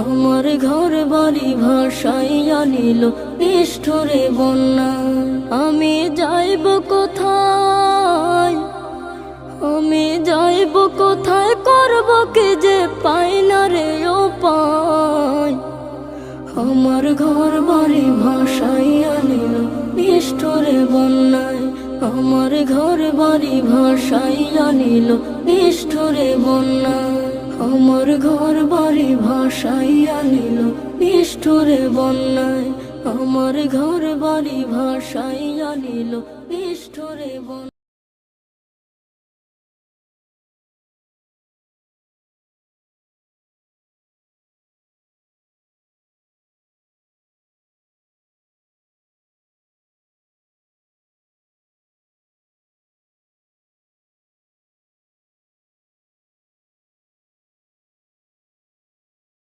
আমার ঘর বাড়ি ভাসাইয়া নিল নিষ্ঠুরে বন্যা। আমি যাইব কোথায়, আমি যাইব কোথায়, করব কি যে পাই না রে উপায়। আমার ঘর বাড়ি ভাসাইয়া নিল নিষ্ঠুরে বন্যায়, আমার ঘর বাড়ি ভাসাইয়া নিল নিষ্ঠুরে বন্যায়, আমার ঘর বাড়ি ভাসাইয়া নিল নিষ্ঠুরে বন্যায়, আমার ঘর বাড়ি ভাসাইয়া নিল নিষ্ঠুরে বন্যায়।